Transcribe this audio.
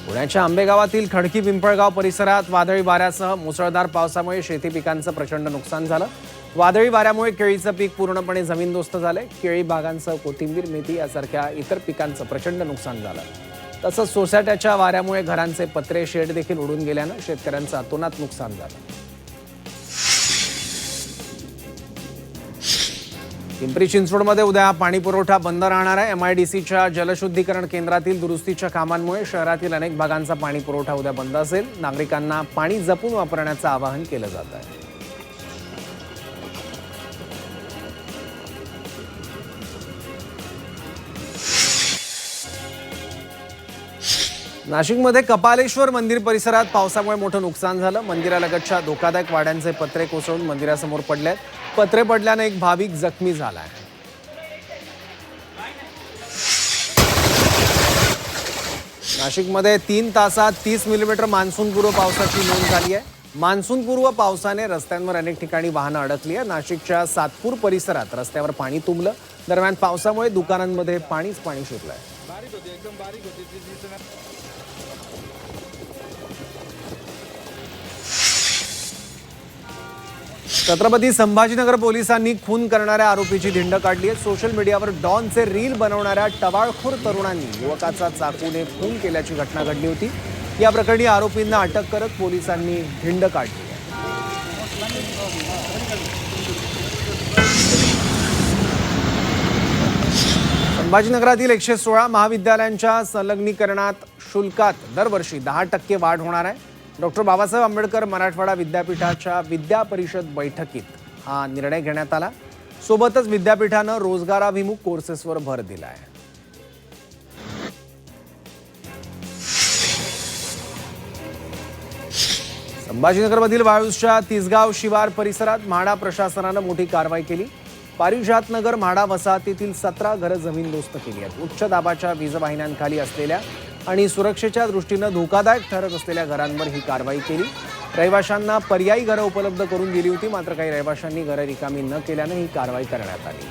पुण्याच्या आंबेगावातील खडकी पिंपळगाव परिसरात वादळी वाऱ्यासह मुसळधार पावसामुळे शेती पिकांचं प्रचंड नुकसान झालं। वादळी वाऱ्यामुळे केळीचं पीक पूर्णपणे जमीनदोस्त झाले। केळी बागांसह कोथिंबीर, मेथी यासारख्या इतर पिकांचं प्रचंड नुकसान झालं। तसंच सोसाट्याच्या वाऱ्यामुळे घरांचे पत्रे, शेड देखील उडून गेल्यानं शेतकऱ्यांचं अतोनात नुकसान झालं। पिंपरी चिंचवडमध्ये उद्या पाणी पुरवठा बंद राहणार आहे। MIDCच्या जलशुद्धीकरण केंद्रातील दुरुस्तीच्या कामांमुळे शहरातील अनेक भागांचा पाणी पुरवठा उद्या बंद असेल। नागरिकांना पाणी जपून वापरण्याचं आवाहन केलं जात आहे। नाशिकमध्ये कपालेश्वर मंदिर परिसरात पावसामुळे मोठं नुकसान झालं। मंदिरालगतच्या धोकादायक वाड्यांचे पत्रे कोसळून मंदिरासमोर पडले आहेत। पत्रे पडल्याने एक भाविक जखमी झाला आहे। नाशिकमध्ये 3 तासात 30 मिलीमीटर मान्सूनपूर्व पावसाची नोंद झाली आहे। मान्सूनपूर्व पावसाने रस्त्यांवर अनेक ठिकाणी वाहनं अडकली आहेत। नाशिकच्या सातपूर परिसरात रस्त्यावर पाणी तुंबलं। दरम्यान पावसामुळे दुकानांमध्ये पाणी शिरलंय। छत्रपती संभाजीनगर पोलिसांनी खून करणाऱ्या आरोपीची धिंड काढली आहे। सोशल मीडियावर डॉनचे रील बनवणाऱ्या टवाळखोर तरुणांनी युवकाचा चाकूने खून केल्याची घटना घडली होती। या प्रकरणी आरोपींना अटक करत पोलिसांनी धिंड काढली आहे। संभाजीनगरातील 116 महाविद्यालयांच्या संलग्नीकरणात शुल्कात दरवर्षी 10% वाढ होणार आहे। डॉक्टर बाबासाहेब आंबेडकर मराठवाडा विद्यापीठाच्या विद्या परिषद बैठकीत हा निर्णय घेण्यात आला। सोबतच विद्यापीठानं रोजगाराभिमुख कोर्सेसवर भर दिला आहे। संभाजीनगरमधील वाळूजच्या तिसगाव शिवार परिसरात म्हाडा प्रशासनानं मोठी कारवाई केली। पारिजातनगर म्हाडा वसाहतीतील 17 घरं जमीनदोस्त केली आहेत। उच्च दाबाच्या वीजवाहिन्यांखाली असलेल्या आणि सुरक्षेच्या दृष्टीनं धोकादायक ठरत असलेल्या घरांवर ही कारवाई केली। रहिवाशांना पर्यायी घरं उपलब्ध करून दिली होती, मात्र काही रहिवाशांनी घरं रिकामी न केल्यानं ही कारवाई करण्यात आली।